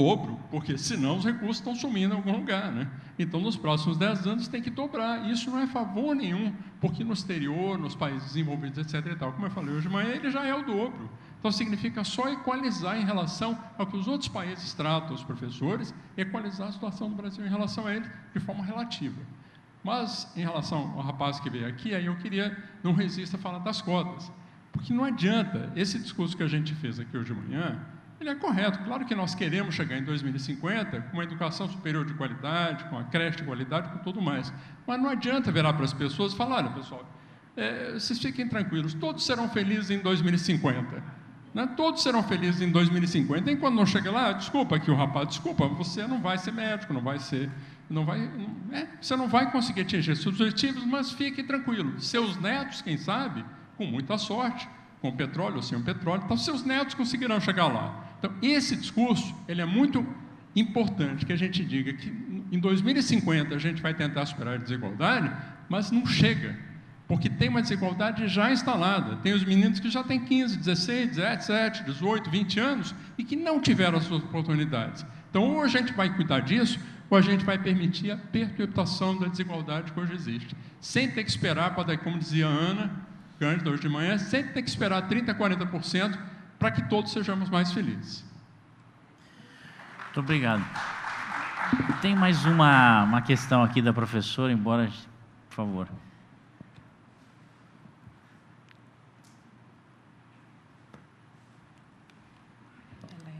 dobro, porque senão os recursos estão sumindo em algum lugar, né? Então, nos próximos 10 anos tem que dobrar. Isso não é favor nenhum, porque no exterior, nos países desenvolvidos, etc. e tal, como eu falei hoje de manhã, ele já é o dobro. Então, significa só equalizar em relação ao que os outros países tratam os professores, equalizar a situação do Brasil em relação a eles de forma relativa. Mas, em relação ao rapaz que veio aqui, aí eu queria, não resista a falar das cotas, porque não adianta, esse discurso que a gente fez aqui hoje de manhã, ele é correto. Claro que nós queremos chegar em 2050 com uma educação superior de qualidade, com a creche de qualidade, com tudo mais. Mas não adianta virar para as pessoas e falar, olha, pessoal, vocês fiquem tranquilos, todos serão felizes em 2050. Né? Todos serão felizes em 2050. E quando não chega lá, desculpa aqui o rapaz, desculpa, você não vai ser médico, você não vai conseguir atingir seus objetivos, mas fique tranquilo. Seus netos, quem sabe, com muita sorte, com petróleo ou sem o petróleo, então seus netos conseguirão chegar lá. Então, esse discurso, ele é muito importante, que a gente diga que em 2050 a gente vai tentar superar a desigualdade, mas não chega, porque tem uma desigualdade já instalada. Tem os meninos que já têm 15, 16, 17, 18, 20 anos e que não tiveram as suas oportunidades. Então, ou a gente vai cuidar disso, ou a gente vai permitir a perpetuação da desigualdade que hoje existe, sem ter que esperar para, como dizia a Ana Cândida hoje de manhã, sempre tem que esperar 30%, 40% para que todos sejamos mais felizes. Muito obrigado. Tem mais uma questão aqui da professora, embora, por favor.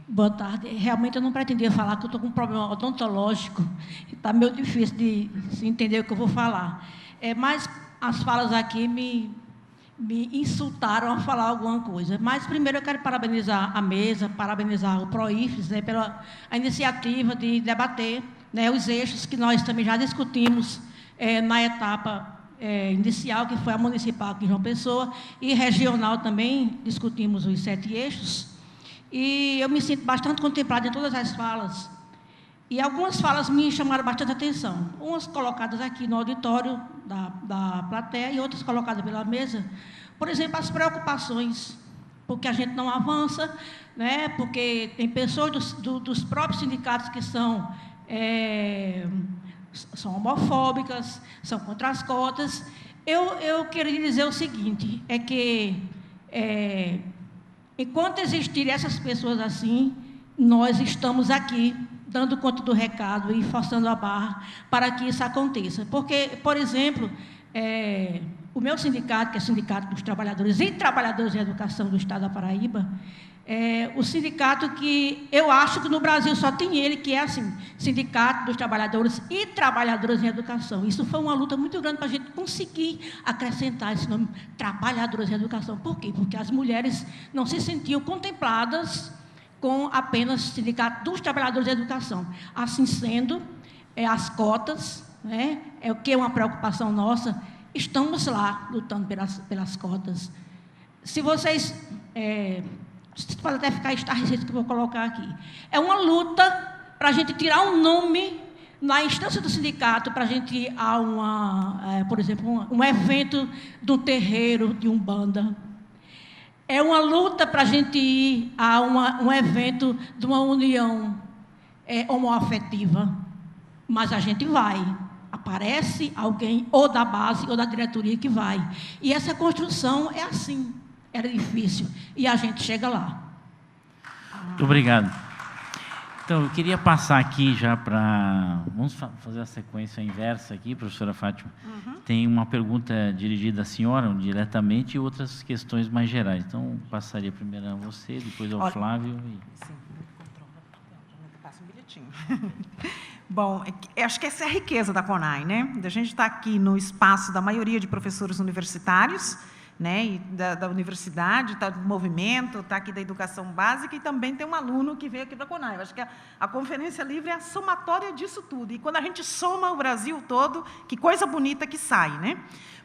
Boa tarde. Realmente eu não pretendia falar, que eu estou com um problema odontológico, está meio difícil de se entender o que eu vou falar. Mas as falas aqui me insultaram a falar alguma coisa. Mas, primeiro, eu quero parabenizar a mesa, parabenizar o PROIFES, né, pela iniciativa de debater, né, os eixos que nós também já discutimos na etapa inicial, que foi a municipal aqui em João Pessoa, e regional também, discutimos os 7 eixos. E eu me sinto bastante contemplada em todas as falas. E algumas falas me chamaram bastante atenção. Umas colocadas aqui no auditório da plateia e outras colocadas pela mesa. Por exemplo, as preocupações, porque a gente não avança, né? Porque tem pessoas dos próprios sindicatos que são homofóbicas, são contra as cotas. Eu queria dizer o seguinte, é que enquanto existirem essas pessoas assim, nós estamos aqui dando conta do recado e forçando a barra para que isso aconteça. Porque, por exemplo, o meu sindicato, que é o Sindicato dos Trabalhadores e Trabalhadoras em Educação do Estado da Paraíba, o sindicato que eu acho que no Brasil só tem ele, que é assim, Sindicato dos Trabalhadores e Trabalhadoras em Educação. Isso foi uma luta muito grande para a gente conseguir acrescentar esse nome, Trabalhadoras em Educação. Por quê? Porque as mulheres não se sentiam contempladas com apenas Sindicato dos Trabalhadores em Educação. Assim sendo, as cotas, né, o que é uma preocupação nossa, estamos lá lutando pelas cotas. Se vocês podem até ficar estarrecidos que eu vou colocar aqui. É uma luta para a gente tirar um nome na instância do sindicato, para a gente ir a por exemplo, um evento de um terreiro de Umbanda. É uma luta para a gente ir a um evento de uma união homoafetiva. Mas a gente vai. Aparece alguém, ou da base, ou da diretoria, que vai. E essa construção é assim. Era difícil. E a gente chega lá. Muito obrigado. Então, eu queria passar aqui já para... Vamos fazer a sequência inversa aqui, professora Fátima. Uhum. Tem uma pergunta dirigida à senhora, diretamente, e outras questões mais gerais. Então, passaria primeiro a você, depois ao Flávio. Sim, passa um bilhetinho. Bom, acho que essa é a riqueza da CONAI, né? A gente está aqui no espaço da maioria de professores universitários, né, e da universidade, está do movimento, está aqui da educação básica, e também tem um aluno que veio aqui para a CONAI. Eu acho que a Conferência Livre é a somatória disso tudo. E quando a gente soma o Brasil todo, que coisa bonita que sai, né?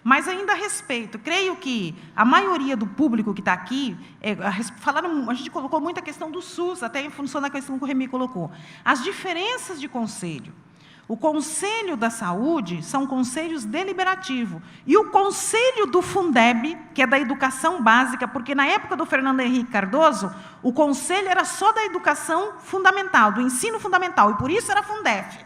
Mas ainda a respeito, creio que a maioria do público que está aqui, a gente colocou muita questão do SUS, até em função da questão que o Remy colocou. As diferenças de conselho. O Conselho da Saúde são conselhos deliberativos. E o Conselho do Fundeb, que é da educação básica, porque na época do Fernando Henrique Cardoso, o conselho era só da educação fundamental, do ensino fundamental, e por isso era Fundef.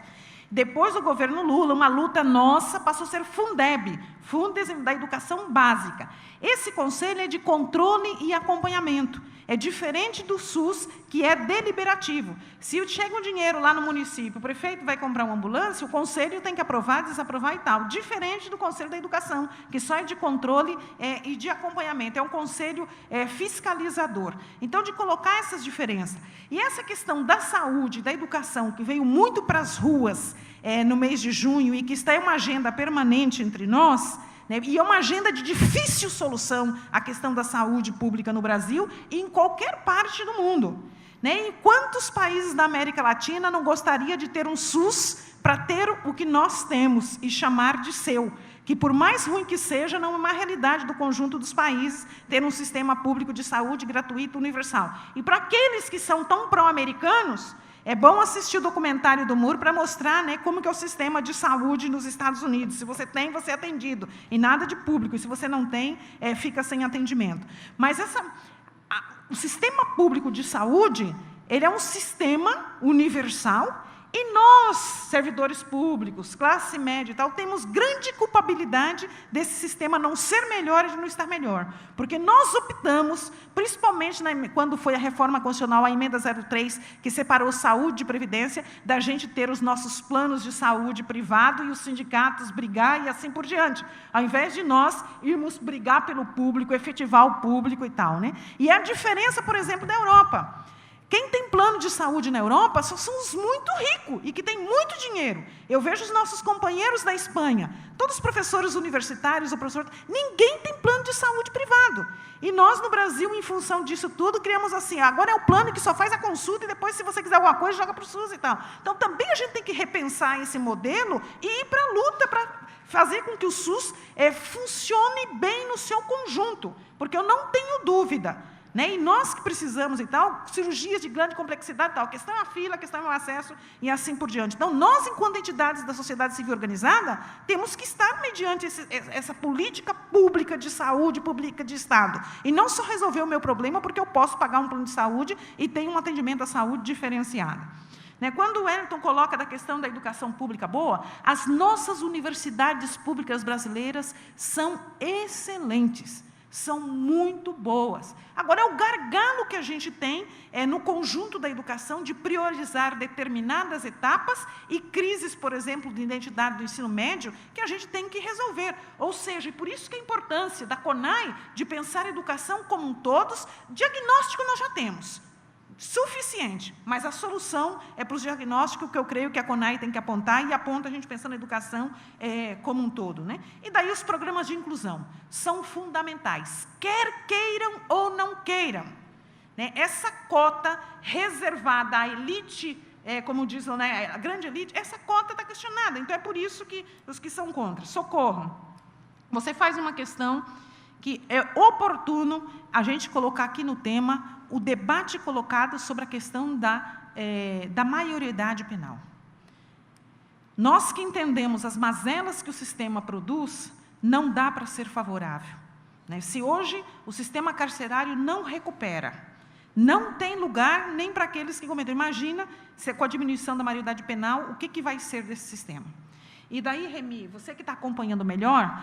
Depois do governo Lula, uma luta nossa passou a ser Fundeb, Fundes da Educação Básica. Esse conselho é de controle e acompanhamento. É diferente do SUS, que é deliberativo. Se chega um dinheiro lá no município, o prefeito vai comprar uma ambulância, o conselho tem que aprovar, desaprovar e tal. Diferente do Conselho da Educação, que só é de controle e de acompanhamento. É um conselho fiscalizador. Então, de colocar essas diferenças. E essa questão da saúde, da educação, que veio muito para as ruas no mês de junho e que está em uma agenda permanente entre nós, e é uma agenda de difícil solução a questão da saúde pública no Brasil e em qualquer parte do mundo. Em quantos países da América Latina não gostaria de ter um SUS para ter o que nós temos e chamar de seu? Que, por mais ruim que seja, não é uma realidade do conjunto dos países ter um sistema público de saúde gratuito, universal. E para aqueles que são tão pró-americanos, é bom assistir o documentário do Moore para mostrar como que é o sistema de saúde nos Estados Unidos. Se você tem, você é atendido. E nada de público. E se você não tem, fica sem atendimento. Mas o sistema público de saúde, ele é um sistema universal. E nós, servidores públicos, classe média e tal, temos grande culpabilidade desse sistema não ser melhor e de não estar melhor. Porque nós optamos, principalmente quando foi a reforma constitucional, a emenda 03, que separou saúde e previdência, da gente ter os nossos planos de saúde privado e os sindicatos brigar e assim por diante. Ao invés de nós irmos brigar pelo público, efetivar o público e tal. E a diferença, por exemplo, da Europa. Quem tem plano de saúde na Europa são os muito ricos e que têm muito dinheiro. Eu vejo os nossos companheiros da Espanha, todos os professores universitários, ninguém tem plano de saúde privado. E nós, no Brasil, em função disso tudo, criamos assim, agora é o plano que só faz a consulta e depois, se você quiser alguma coisa, joga para o SUS e tal. Então, também a gente tem que repensar esse modelo e ir para a luta para fazer com que o SUS funcione bem no seu conjunto, porque eu não tenho dúvida. E nós que precisamos e tal, cirurgias de grande complexidade e tal, a questão é a fila, a questão é o acesso e assim por diante. Então, nós, enquanto entidades da sociedade civil organizada, temos que estar mediante essa política pública de saúde, pública de Estado. E não só resolver o meu problema porque eu posso pagar um plano de saúde e tenho um atendimento à saúde diferenciado. Quando o Wellington coloca da questão da educação pública boa, as nossas universidades públicas brasileiras são excelentes. São muito boas. Agora, é o gargalo que a gente tem no conjunto da educação de priorizar determinadas etapas e crises, por exemplo, de identidade do ensino médio, que a gente tem que resolver. Ou seja, e por isso que a importância da CONAI de pensar a educação como um todo, diagnóstico nós já temos. Suficiente, mas a solução é para os diagnósticos que eu creio que a CONAI tem que apontar e aponta a gente pensando na educação como um todo. E daí os programas de inclusão são fundamentais, quer queiram ou não queiram. Essa cota reservada à elite, como dizem, a grande elite, essa cota está questionada, então é por isso que os que são contra, socorro. Você faz uma questão que é oportuno a gente colocar aqui no tema o debate colocado sobre a questão da maioridade penal. Nós que entendemos as mazelas que o sistema produz, não dá para ser favorável. Se hoje o sistema carcerário não recupera, não tem lugar nem para aqueles que cometeram. Imagina, se com a diminuição da maioridade penal, o que vai ser desse sistema? E daí, Remy, você que está acompanhando melhor,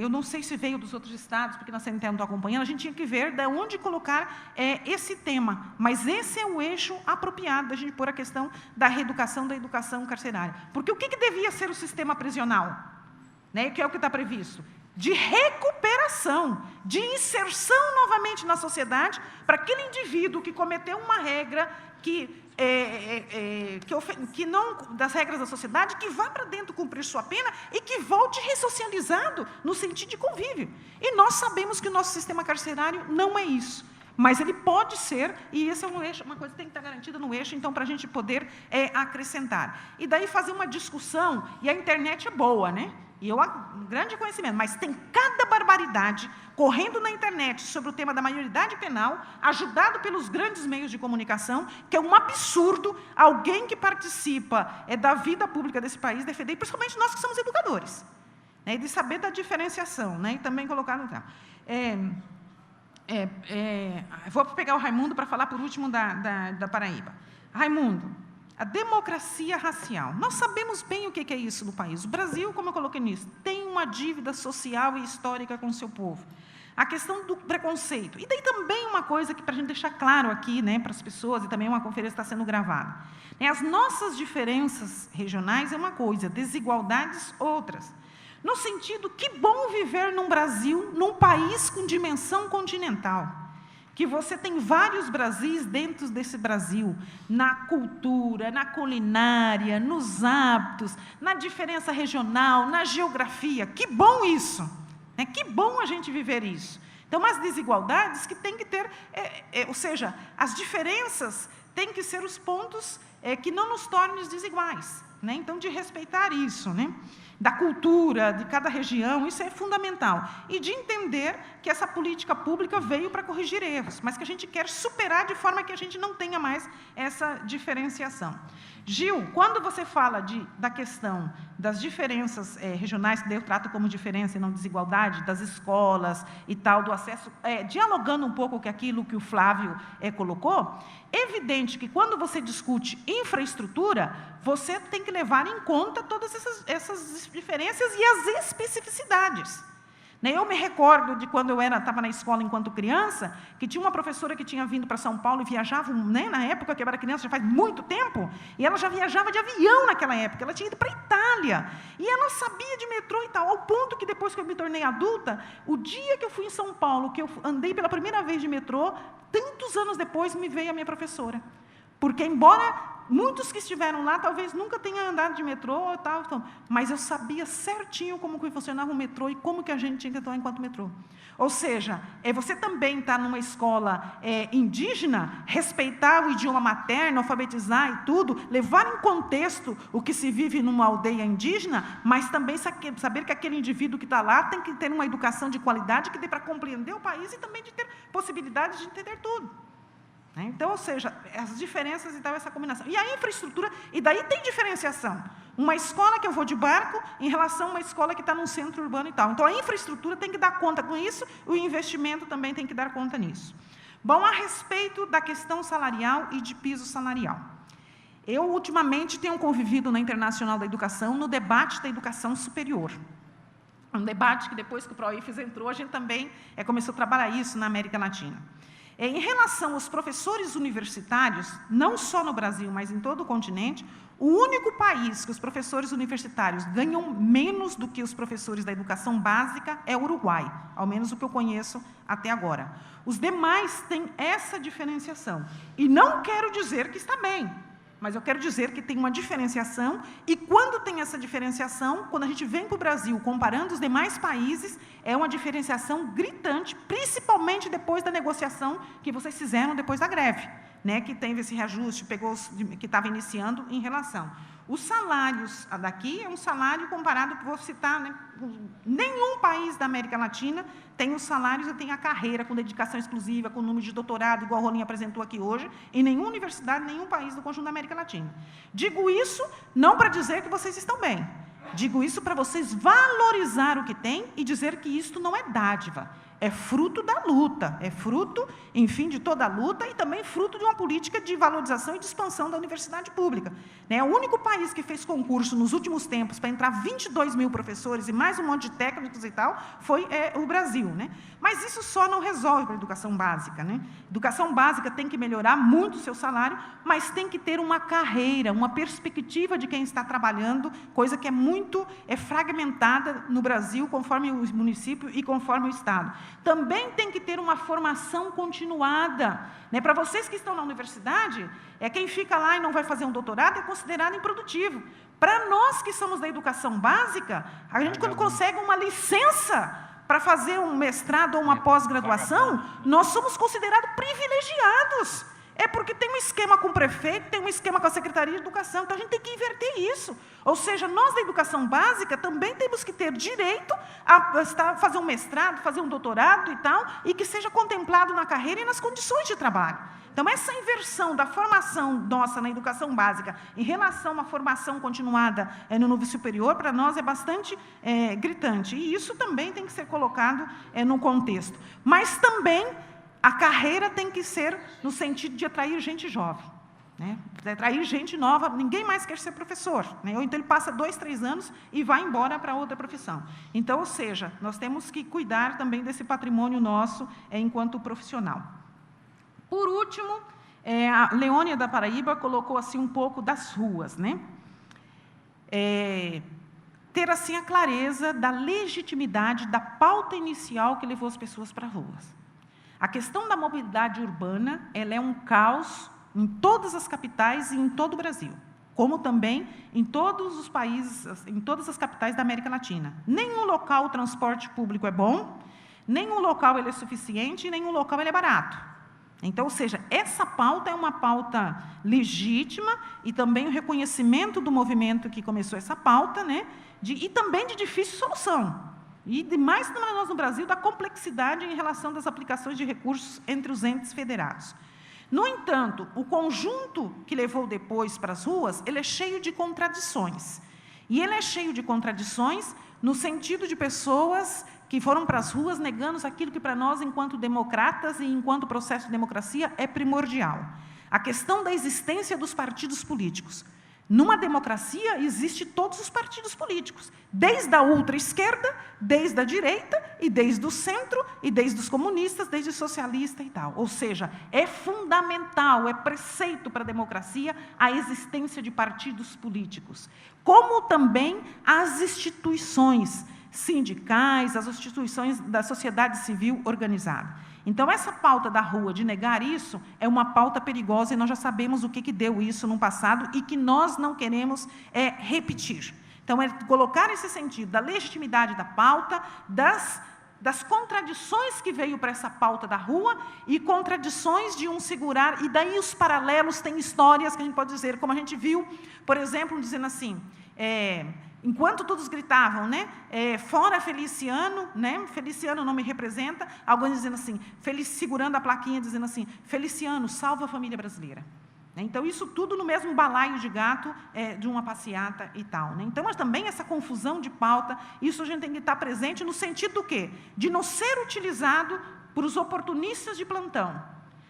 eu não sei se veio dos outros estados, porque na CNTE não estou acompanhando, a gente tinha que ver de onde colocar esse tema. Mas esse é o eixo apropriado da gente pôr a questão da reeducação, da educação carcerária. Porque o que devia ser o sistema prisional? Que é o que está previsto? De recuperação, de inserção novamente na sociedade, para aquele indivíduo que cometeu uma regra que não das regras da sociedade, que vá para dentro cumprir sua pena e que volte ressocializado no sentido de convívio. E nós sabemos que o nosso sistema carcerário não é isso. Mas ele pode ser, e esse é um eixo, uma coisa que tem que estar garantida no eixo, então, para a gente poder acrescentar. E daí fazer uma discussão, e a internet é boa, E eu, um grande conhecimento, mas tem cada barbaridade correndo na internet sobre o tema da maioridade penal, ajudado pelos grandes meios de comunicação, que é um absurdo alguém que participa da vida pública desse país defender, principalmente nós que somos educadores, né, de saber da diferenciação, né, e também colocar no tema. Vou pegar o Raimundo para falar por último da Paraíba. Raimundo, a democracia racial. Nós sabemos bem o que é isso no país. O Brasil, como eu coloquei nisso, tem uma dívida social e histórica com o seu povo. A questão do preconceito. E daí também uma coisa que, para a gente deixar claro aqui, né, para as pessoas, e também uma conferência está sendo gravada. As nossas diferenças regionais é uma coisa, desigualdades outras. No sentido, que bom viver num Brasil, num país com dimensão continental. Que você tem vários Brasis dentro desse Brasil, na cultura, na culinária, nos hábitos, na diferença regional, na geografia. Que bom isso! Né? Que bom a gente viver isso. Então, as desigualdades que tem que ter, ou seja, as diferenças têm que ser os pontos que não nos tornem desiguais. Né? Então, de respeitar isso, né? Da cultura, de cada região, isso é fundamental. E de entender que essa política pública veio para corrigir erros, mas que a gente quer superar de forma que a gente não tenha mais essa diferenciação. Gil, quando você fala da questão das diferenças regionais, que eu trato como diferença e não desigualdade, das escolas e tal, do acesso, dialogando um pouco com aquilo que o Flávio colocou, é evidente que quando você discute infraestrutura, você tem que levar em conta todas essas diferenças e as especificidades. Eu me recordo de quando eu estava na escola enquanto criança, que tinha uma professora que tinha vindo para São Paulo e viajava, né, na época que eu era criança, já faz muito tempo, e ela já viajava de avião naquela época, ela tinha ido para a Itália, e ela sabia de metrô e tal, ao ponto que depois que eu me tornei adulta, o dia que eu fui em São Paulo, que eu andei pela primeira vez de metrô, tantos anos depois me veio a minha professora. Porque, embora muitos que estiveram lá, talvez nunca tenham andado de metrô, tal, mas eu sabia certinho como que funcionava o metrô e como que a gente tinha que atuar enquanto metrô. Ou seja, você também está numa escola indígena, respeitar o idioma materno, alfabetizar e tudo, levar em contexto o que se vive numa aldeia indígena, mas também saber que aquele indivíduo que está lá tem que ter uma educação de qualidade que dê para compreender o país e também de ter possibilidade de entender tudo. Então, ou seja, as diferenças e tal, essa combinação. E a infraestrutura, e daí tem diferenciação. Uma escola que eu vou de barco em relação a uma escola que está num centro urbano e tal. Então, a infraestrutura tem que dar conta com isso, o investimento também tem que dar conta nisso. Bom, a respeito da questão salarial e de piso salarial. Eu, ultimamente, tenho convivido na Internacional da Educação, no debate da educação superior. Um debate que, depois que o PROIFES entrou, a gente também começou a trabalhar isso na América Latina. Em relação aos professores universitários, não só no Brasil, mas em todo o continente, o único país que os professores universitários ganham menos do que os professores da educação básica é o Uruguai, ao menos o que eu conheço até agora. Os demais têm essa diferenciação. E não quero dizer que está bem, mas eu quero dizer que tem uma diferenciação, e quando tem essa diferenciação, quando a gente vem para o Brasil, comparando os demais países, é uma diferenciação gritante, principalmente depois da negociação que vocês fizeram depois da greve, né, que teve esse reajuste, que estava iniciando em relação. Os salários daqui é um salário comparado, vou citar, né, nenhum país da América Latina tem os salários e tem a carreira com dedicação exclusiva, com número de doutorado, igual a Rolinha apresentou aqui hoje, em nenhuma universidade, nenhum país do conjunto da América Latina. Digo isso não para dizer que vocês estão bem, digo isso para vocês valorizar o que tem e dizer que isto não é dádiva. É fruto da luta, é fruto, enfim, de toda a luta e também fruto de uma política de valorização e de expansão da universidade pública. O único país que fez concurso nos últimos tempos para entrar 22 mil professores e mais um monte de técnicos e tal, foi o Brasil. Mas isso só não resolve para a educação básica. Educação básica tem que melhorar muito o seu salário, mas tem que ter uma carreira, uma perspectiva de quem está trabalhando, coisa que é muito fragmentada no Brasil, conforme o município e conforme o Estado. Também tem que ter uma formação continuada. Para vocês que estão na universidade, quem fica lá e não vai fazer um doutorado é considerado improdutivo. Para nós que somos da educação básica, a gente quando consegue uma licença para fazer um mestrado ou uma pós-graduação, nós somos considerados privilegiados. É porque tem um esquema com o prefeito, tem um esquema com a Secretaria de Educação, então a gente tem que inverter isso. Ou seja, nós da educação básica também temos que ter direito a fazer um mestrado, fazer um doutorado e tal, e que seja contemplado na carreira e nas condições de trabalho. Então, essa inversão da formação nossa na educação básica em relação à formação continuada no nível superior, para nós é bastante gritante. E isso também tem que ser colocado no contexto. Mas também a carreira tem que ser no sentido de atrair gente jovem, né? Atrair gente nova, ninguém mais quer ser professor, né? Ou então ele passa 2, 3 anos e vai embora para outra profissão. Então, ou seja, nós temos que cuidar também desse patrimônio nosso enquanto profissional. Por último, a Leônia da Paraíba colocou assim um pouco das ruas, né? Ter assim a clareza da legitimidade da pauta inicial que levou as pessoas para as ruas. A questão da mobilidade urbana, ela é um caos em todas as capitais e em todo o Brasil, como também em todos os países, em todas as capitais da América Latina. Nenhum local o transporte público é bom, nenhum local ele é suficiente e nenhum local ele é barato. Então, ou seja, essa pauta é uma pauta legítima e também o reconhecimento do movimento que começou essa pauta, né, e também de difícil solução. E mais para nós no Brasil, da complexidade em relação das aplicações de recursos entre os entes federados. No entanto, o conjunto que levou depois para as ruas, ele é cheio de contradições. E ele é cheio de contradições no sentido de pessoas que foram para as ruas negando aquilo que para nós, enquanto democratas e enquanto processo de democracia, é primordial. A questão da existência dos partidos políticos. Numa democracia, existem todos os partidos políticos, desde a ultra-esquerda, desde a direita, e desde o centro, e desde os comunistas, desde o socialista e tal. Ou seja, é fundamental, é preceito para a democracia a existência de partidos políticos, como também as instituições sindicais, as instituições da sociedade civil organizada. Então, essa pauta da rua, de negar isso, é uma pauta perigosa e nós já sabemos o que deu isso no passado e que nós não queremos repetir. Então, é colocar esse sentido da legitimidade da pauta, das contradições que veio para essa pauta da rua e contradições de um segurar, e daí os paralelos, tem histórias que a gente pode dizer, como a gente viu, por exemplo, dizendo assim, enquanto todos gritavam, né, fora Feliciano, né, Feliciano não me representa, alguns dizendo assim, segurando a plaquinha, dizendo assim, Feliciano, salva a família brasileira. Então, isso tudo no mesmo balaio de gato de uma passeata e tal, né? Então, mas também essa confusão de pauta, isso a gente tem que estar presente no sentido do quê? De não ser utilizado por os oportunistas de plantão,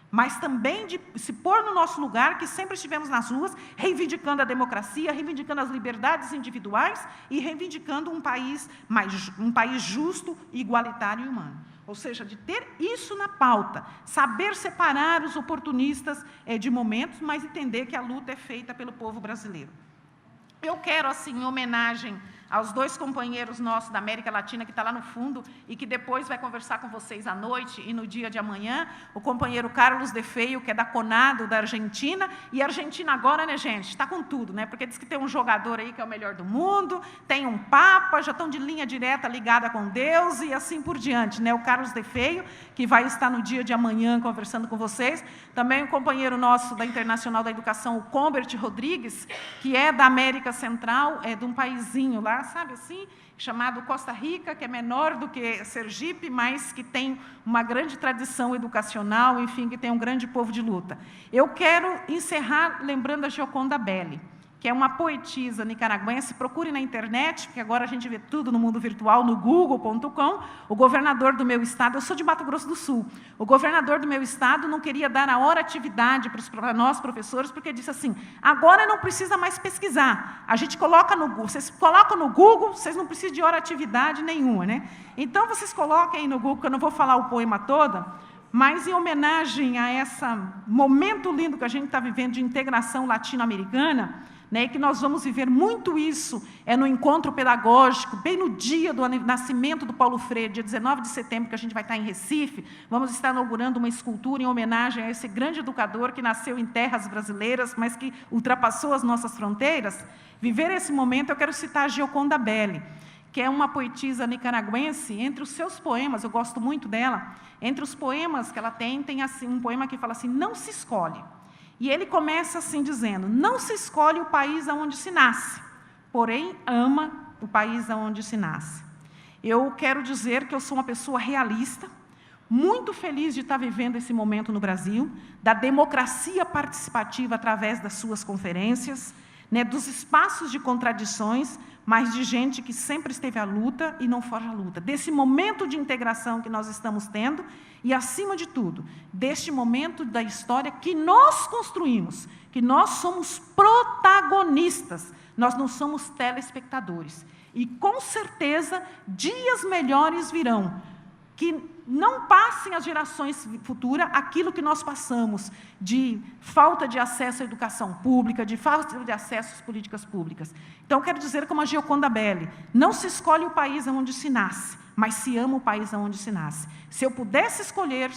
mas também de se pôr no nosso lugar, que sempre estivemos nas ruas, reivindicando a democracia, reivindicando as liberdades individuais e reivindicando um país justo, igualitário e humano. Ou seja, de ter isso na pauta, saber separar os oportunistas de momentos, mas entender que a luta é feita pelo povo brasileiro. Eu quero, assim, em homenagem aos 2 companheiros nossos da América Latina, que está lá no fundo, e que depois vai conversar com vocês à noite e no dia de amanhã, o companheiro Carlos de Feio, que é da CONADO, da Argentina, e a Argentina agora, né, gente, está com tudo, né, porque diz que tem um jogador aí que é o melhor do mundo, tem um papa, já estão de linha direta ligada com Deus, e assim por diante, né, o Carlos de Feio, que vai estar no dia de amanhã conversando com vocês, também um companheiro nosso da Internacional da Educação, o Combert Rodrigues, que é da América Central, de um paizinho lá, sabe assim, chamado Costa Rica, que é menor do que Sergipe, mas que tem uma grande tradição educacional, enfim, que tem um grande povo de luta. Eu quero encerrar lembrando a Gioconda Belli, que é uma poetisa nicaragüense, procure na internet, porque agora a gente vê tudo no mundo virtual, no google.com, o governador do meu estado, eu sou de Mato Grosso do Sul, o governador do meu estado não queria dar a hora atividade para nós, professores, porque disse assim, agora não precisa mais pesquisar, a gente coloca no Google, vocês colocam no Google, vocês não precisam de hora atividade nenhuma, né? Então, vocês coloquem aí no Google, que eu não vou falar o poema todo, mas em homenagem a esse momento lindo que a gente está vivendo de integração latino-americana, né, que nós vamos viver muito isso no encontro pedagógico, bem no dia do nascimento do Paulo Freire, dia 19 de setembro, que a gente vai estar em Recife, vamos estar inaugurando uma escultura em homenagem a esse grande educador que nasceu em terras brasileiras, mas que ultrapassou as nossas fronteiras. Viver esse momento, eu quero citar a Gioconda Belli, que é uma poetisa nicaragüense. Entre os seus poemas, eu gosto muito dela, entre os poemas que ela tem assim, um poema que fala assim, não se escolhe, E ele começa assim dizendo: não se escolhe o país onde se nasce, porém ama o país onde se nasce. Eu quero dizer que eu sou uma pessoa realista, muito feliz de estar vivendo esse momento no Brasil, da democracia participativa através das suas conferências, né, dos espaços de contradições, mas de gente que sempre esteve à luta e não foge à luta, desse momento de integração que nós estamos tendo e, acima de tudo, deste momento da história que nós construímos, que nós somos protagonistas, nós não somos telespectadores. E, com certeza, dias melhores virão, que não passem às gerações futuras aquilo que nós passamos de falta de acesso à educação pública, de falta de acesso às políticas públicas. Então, quero dizer, como a Gioconda Belli, não se escolhe o país onde se nasce, mas se ama o país onde se nasce. Se eu pudesse escolher,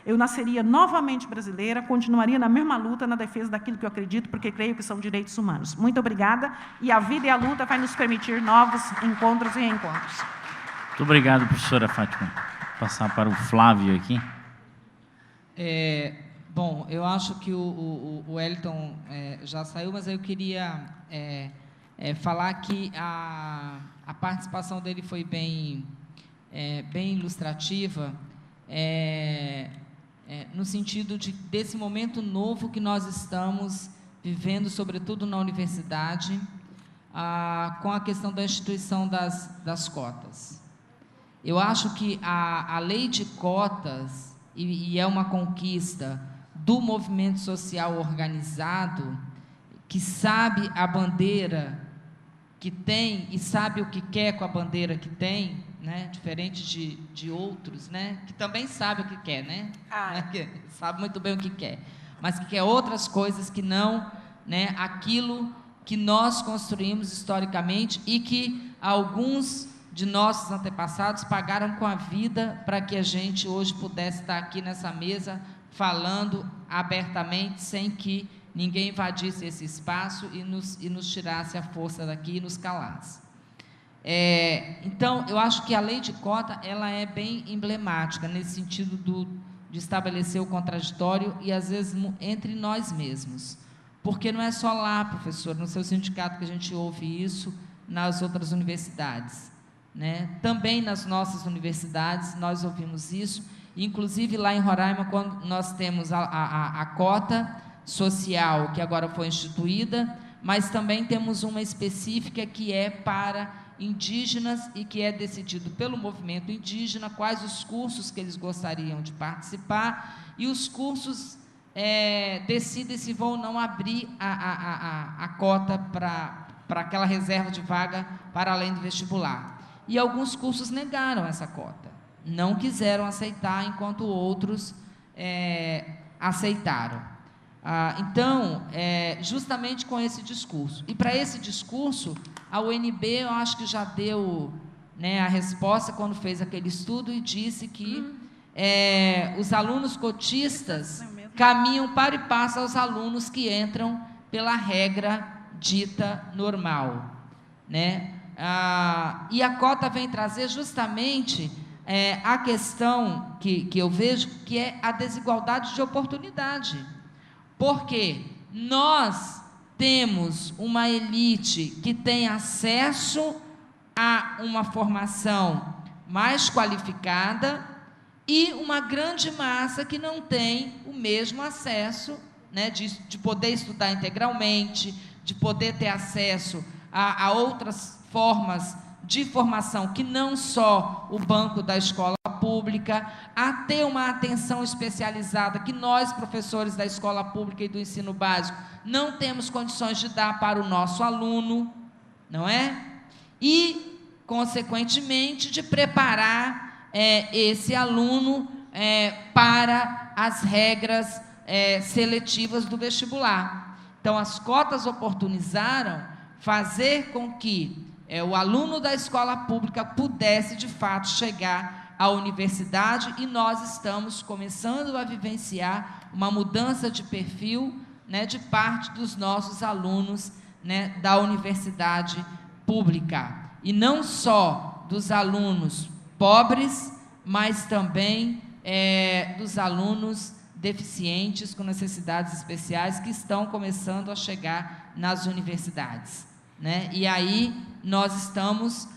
eu nasceria novamente brasileira, continuaria na mesma luta, na defesa daquilo que eu acredito, porque creio que são direitos humanos. Muito obrigada, e a vida e a luta vai nos permitir novos encontros e reencontros. Muito obrigado, professora Fátima. Vou passar para o Flávio aqui. Bom, eu acho que o Wellington já saiu, mas eu queria falar que a participação dele foi bem ilustrativa, no sentido desse momento novo que nós estamos vivendo, sobretudo na universidade, com a questão da instituição das cotas. Eu acho que a lei de cotas, e é uma conquista do movimento social organizado, que sabe a bandeira que tem e sabe o que quer com a bandeira que tem, né? Diferente de outros, né? Que também sabe o que quer, né? Que sabe muito bem o que quer, mas que quer outras coisas que não, né, aquilo que nós construímos historicamente e que alguns de nossos antepassados pagaram com a vida para que a gente hoje pudesse estar aqui nessa mesa falando abertamente, sem que ninguém invadisse esse espaço e nos tirasse a força daqui e nos calasse. Então, eu acho que a lei de cota ela é bem emblemática nesse sentido de estabelecer o contraditório e, às vezes, entre nós mesmos. Porque não é só lá, professor, no seu sindicato que a gente ouve isso, nas outras universidades, né? Também nas nossas universidades nós ouvimos isso, inclusive lá em Roraima, quando nós temos a cota social, que agora foi instituída, mas também temos uma específica que é para indígenas e que é decidido pelo movimento indígena quais os cursos que eles gostariam de participar, e os cursos decidem se vão ou não abrir a cota para aquela reserva de vaga para além do vestibular. E alguns cursos negaram essa cota, não quiseram aceitar, enquanto outros aceitaram. Então, justamente com esse discurso. E para esse discurso, a UNB, eu acho que já deu, né, a resposta quando fez aquele estudo e disse que os alunos cotistas caminham para e passo aos alunos que entram pela regra dita normal, né? E a cota vem trazer justamente a questão que eu vejo, que é a desigualdade de oportunidade. Porque nós temos uma elite que tem acesso a uma formação mais qualificada e uma grande massa que não tem o mesmo acesso, né, de poder estudar integralmente, de poder ter acesso a outras formas de formação que não só o banco da escola pública, a ter uma atenção especializada que nós, professores da escola pública e do ensino básico, não temos condições de dar para o nosso aluno, não é? E, consequentemente, de preparar esse aluno para as regras seletivas do vestibular. Então, as cotas oportunizaram fazer com que o aluno da escola pública pudesse, de fato, chegar à universidade, e nós estamos começando a vivenciar uma mudança de perfil, né, de parte dos nossos alunos, né, da universidade pública. E não só dos alunos pobres, mas também dos alunos deficientes com necessidades especiais que estão começando a chegar nas universidades, né? E aí nós estamos,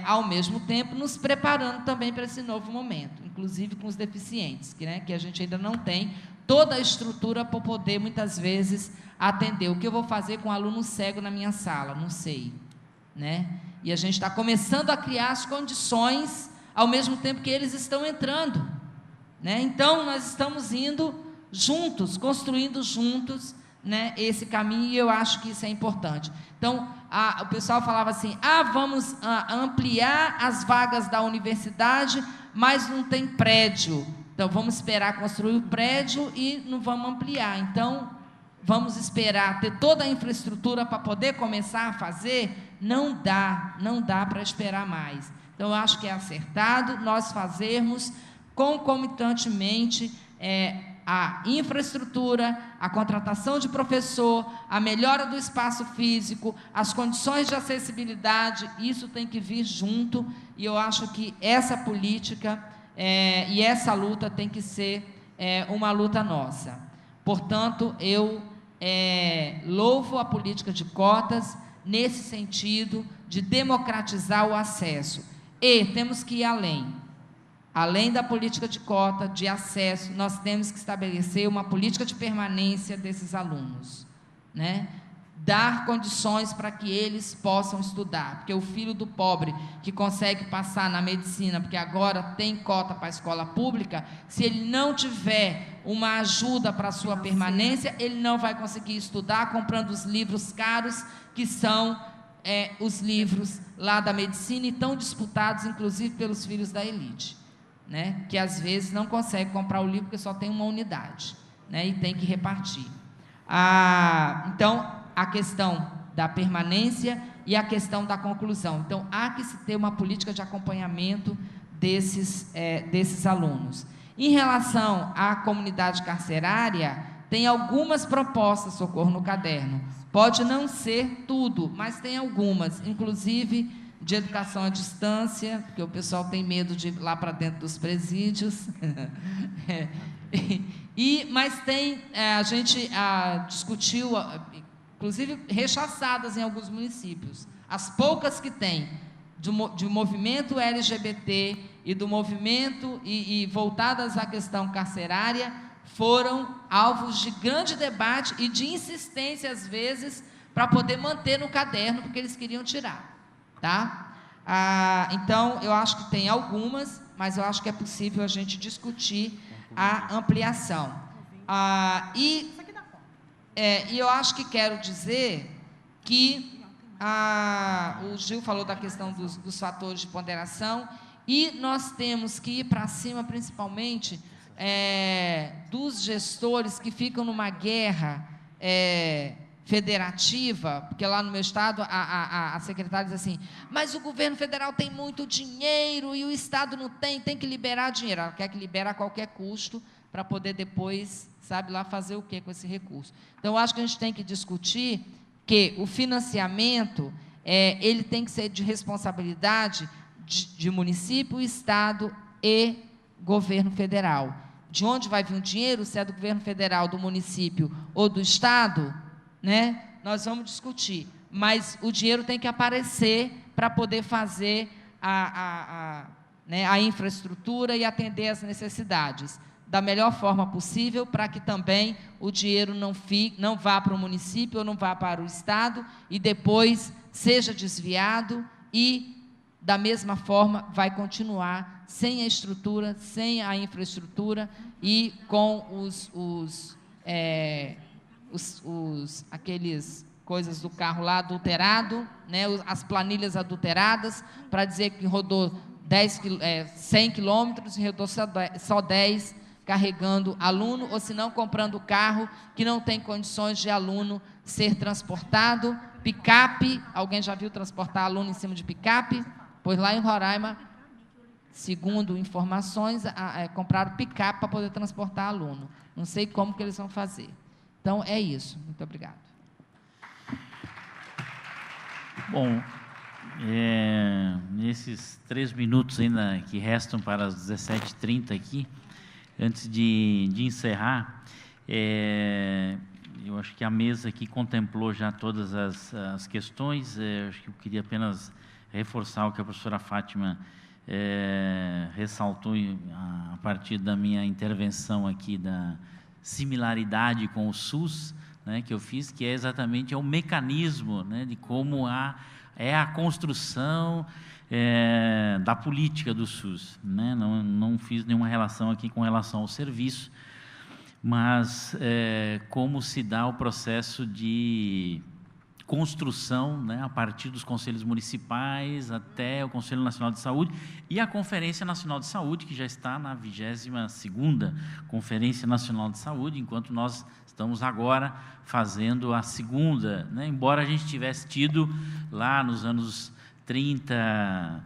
ao mesmo tempo, nos preparando também para esse novo momento, inclusive com os deficientes, que a gente ainda não tem toda a estrutura para poder, muitas vezes, atender. O que eu vou fazer com um aluno cego na minha sala? Não sei, né? E a gente está começando a criar as condições ao mesmo tempo que eles estão entrando, né? Então, nós estamos indo juntos, construindo juntos, né, esse caminho, e eu acho que isso é importante. Então, o pessoal falava assim, vamos ampliar as vagas da universidade, mas não tem prédio, então vamos esperar construir o prédio e não vamos ampliar. Então, vamos esperar ter toda a infraestrutura para poder começar a fazer? Não dá para esperar mais. Então, eu acho que é acertado nós fazermos concomitantemente a infraestrutura, a contratação de professor, a melhora do espaço físico, as condições de acessibilidade, isso tem que vir junto, e eu acho que essa política e essa luta tem que ser uma luta nossa. Portanto, eu louvo a política de cotas nesse sentido de democratizar o acesso. E temos que ir além. Além da política de cota, de acesso, nós temos que estabelecer uma política de permanência desses alunos, né? Dar condições para que eles possam estudar, porque o filho do pobre que consegue passar na medicina, porque agora tem cota para a escola pública, se ele não tiver uma ajuda para a sua permanência, ele não vai conseguir estudar comprando os livros caros, que são os livros lá da medicina, e tão disputados, inclusive, pelos filhos da elite, né, que às vezes não consegue comprar o livro porque só tem uma unidade, né, e tem que repartir. Então, a questão da permanência e a questão da conclusão. Então, há que se ter uma política de acompanhamento desses alunos. Em relação à comunidade carcerária, tem algumas propostas, Socorro, no caderno. Pode não ser tudo, mas tem algumas, inclusive de educação à distância, porque o pessoal tem medo de ir lá para dentro dos presídios. Mas tem, a gente discutiu, inclusive rechaçadas em alguns municípios, as poucas que tem, de movimento LGBT e do movimento, e voltadas à questão carcerária, foram alvos de grande debate e de insistência, às vezes, para poder manter no caderno, porque eles queriam tirar. Tá? Então, eu acho que tem algumas, mas eu acho que é possível a gente discutir a ampliação. E eu acho que quero dizer que o Gil falou da questão dos fatores de ponderação, e nós temos que ir para cima, principalmente, dos gestores que ficam numa guerra federativa, porque lá no meu estado a secretária diz assim, mas o governo federal tem muito dinheiro e o estado não tem que liberar dinheiro. Ela quer que libere a qualquer custo para poder depois, sabe lá, fazer o que com esse recurso. Então, eu acho que a gente tem que discutir que o financiamento, ele tem que ser de responsabilidade de município, estado e governo federal. De onde vai vir o dinheiro, se é do governo federal, do município ou do estado, né? Nós vamos discutir, mas o dinheiro tem que aparecer para poder fazer a infraestrutura e atender as necessidades da melhor forma possível, para que também o dinheiro não vá para o município ou não vá para o estado e depois seja desviado e, da mesma forma, vai continuar sem a estrutura, sem a infraestrutura e com aqueles coisas do carro lá adulterado, né, as planilhas adulteradas, para dizer que rodou 100 quilômetros e rodou só 10, carregando aluno, ou se não, comprando carro que não tem condições de aluno ser transportado, picape, alguém já viu transportar aluno em cima de picape? Pois lá em Roraima, segundo informações, compraram picape para poder transportar aluno. Não sei como que eles vão fazer. Então, é isso. Muito obrigado. Bom, nesses 3 minutos ainda que restam para as 17h30 aqui, Antes de encerrar, eu acho que a mesa aqui contemplou já todas as questões. Acho que eu queria apenas reforçar o que a professora Fátima ressaltou a partir da minha intervenção aqui da similaridade com o SUS, né, que eu fiz, que é exatamente o mecanismo, né, de como é a construção da política do SUS, né? Não fiz nenhuma relação aqui com relação ao serviço, mas como se dá o processo de construção, né, a partir dos conselhos municipais até o Conselho Nacional de Saúde e a Conferência Nacional de Saúde, que já está na 22ª Conferência Nacional de Saúde, enquanto nós estamos agora fazendo a segunda, né, embora a gente tivesse tido lá nos anos 30,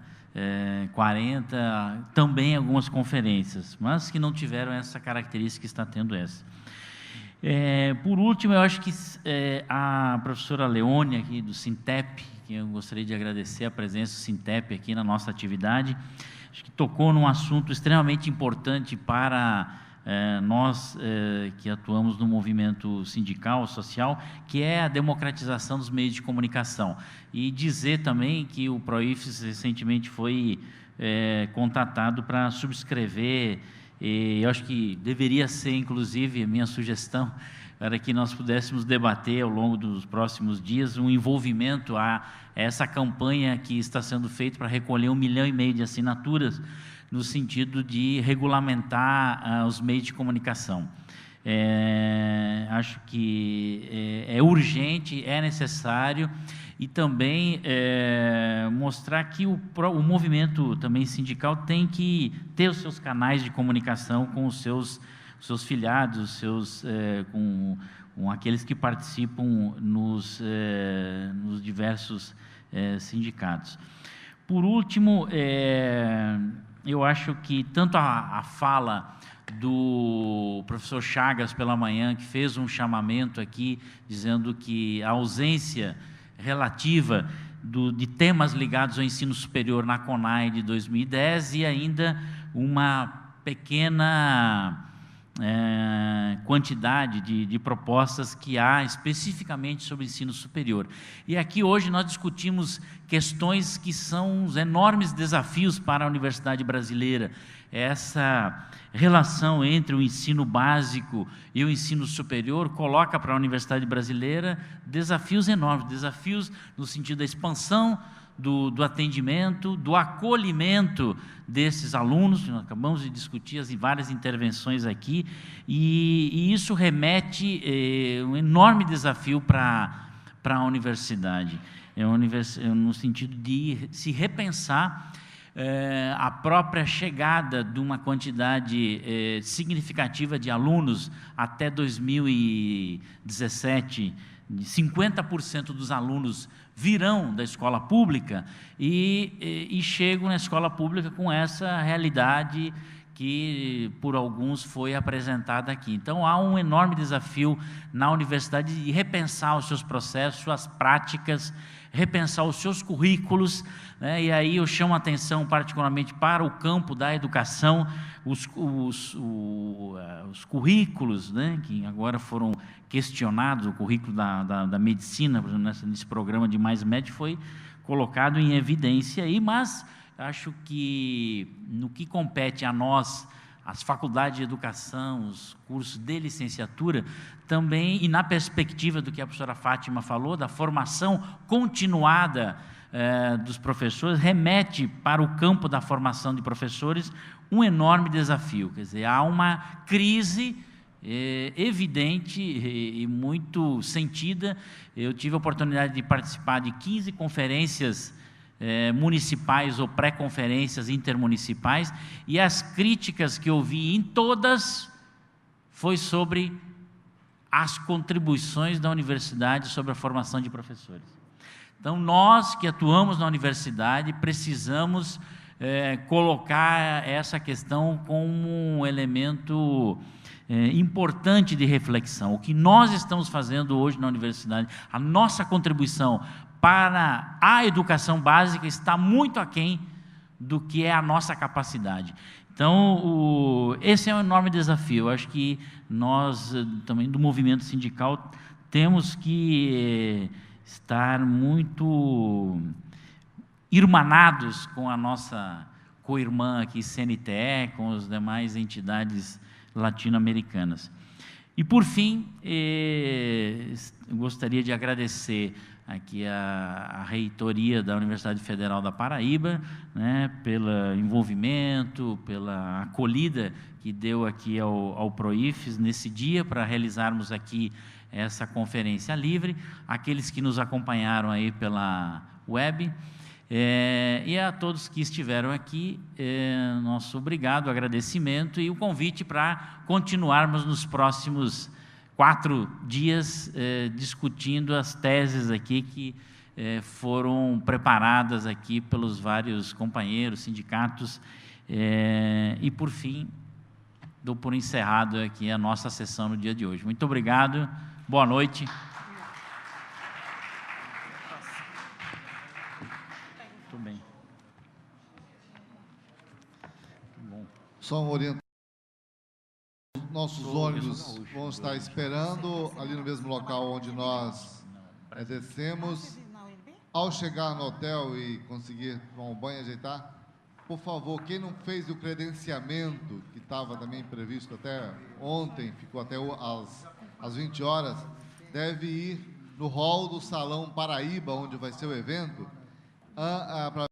40, também algumas conferências, mas que não tiveram essa característica que está tendo essa. Por último, eu acho que a professora Leônia, aqui do Sintep, que eu gostaria de agradecer a presença do Sintep aqui na nossa atividade, acho que tocou num assunto extremamente importante para nós que atuamos no movimento sindical, social, que é a democratização dos meios de comunicação. E dizer também que o Proifes recentemente foi contatado para subscrever, e eu acho que deveria ser, inclusive, a minha sugestão, para que nós pudéssemos debater ao longo dos próximos dias um envolvimento a essa campanha que está sendo feita para recolher 1,5 milhão de assinaturas, no sentido de regulamentar os meios de comunicação. Acho que é urgente, é necessário, e também mostrar que o movimento também sindical tem que ter os seus canais de comunicação com os seus filiados, com aqueles que participam nos diversos sindicatos. Por último, eu acho que tanto a fala do professor Chagas pela manhã, que fez um chamamento aqui, dizendo que a ausência relativa de temas ligados ao ensino superior na CONAI de 2010 e ainda uma pequena quantidade de propostas que há especificamente sobre ensino superior. E aqui hoje nós discutimos questões que são os enormes desafios para a universidade brasileira, essa relação entre o ensino básico e o ensino superior coloca para a universidade brasileira desafios enormes, desafios no sentido da expansão do atendimento, do acolhimento desses alunos, que nós acabamos de discutir em várias intervenções aqui, e isso remete um enorme desafio para a universidade, no sentido de se repensar a própria chegada de uma quantidade significativa de alunos até 2017, 50% dos alunos virão da escola pública e chegam na escola pública com essa realidade que por alguns foi apresentada aqui. Então, há um enorme desafio na universidade de repensar os seus processos, suas práticas, repensar os seus currículos, né? E aí eu chamo a atenção particularmente para o campo da educação, os currículos, né, que agora foram questionados, o currículo da medicina, por exemplo, nesse programa de Mais Med foi colocado em evidência aí, mas acho que no que compete a nós, as faculdades de educação, os cursos de licenciatura, também, e na perspectiva do que a professora Fátima falou, da formação continuada dos professores, remete para o campo da formação de professores um enorme desafio. Quer dizer, há uma crise evidente e muito sentida. Eu tive a oportunidade de participar de 15 conferências municipais ou pré-conferências intermunicipais, e as críticas que eu vi em todas foi sobre as contribuições da universidade sobre a formação de professores. Então, nós que atuamos na universidade precisamos colocar essa questão como um elemento importante de reflexão. O que nós estamos fazendo hoje na universidade, a nossa contribuição para a educação básica está muito aquém do que é a nossa capacidade. Então, esse é um enorme desafio. Eu acho que nós, também do movimento sindical, temos que estar muito irmanados com a nossa co-irmã aqui, CNTE, com as demais entidades latino-americanas. E, por fim, gostaria de agradecer aqui a reitoria da Universidade Federal da Paraíba, né, pelo envolvimento, pela acolhida que deu aqui ao PROIFES nesse dia para realizarmos aqui essa conferência livre, aqueles que nos acompanharam aí pela web, e a todos que estiveram aqui, nosso obrigado, agradecimento e o convite para continuarmos nos próximos 4 dias discutindo as teses aqui que foram preparadas aqui pelos vários companheiros, sindicatos, e por fim, dou por encerrado aqui a nossa sessão no dia de hoje. Muito obrigado, boa noite. Muito bem. Muito bom. Só uma orientação. Nossos ônibus vão estar esperando ali no mesmo local onde nós descemos. Ao chegar no hotel e conseguir tomar um banho e ajeitar, por favor, quem não fez o credenciamento, que estava também previsto até ontem, ficou até às 20 horas, deve ir no hall do Salão Paraíba, onde vai ser o evento, para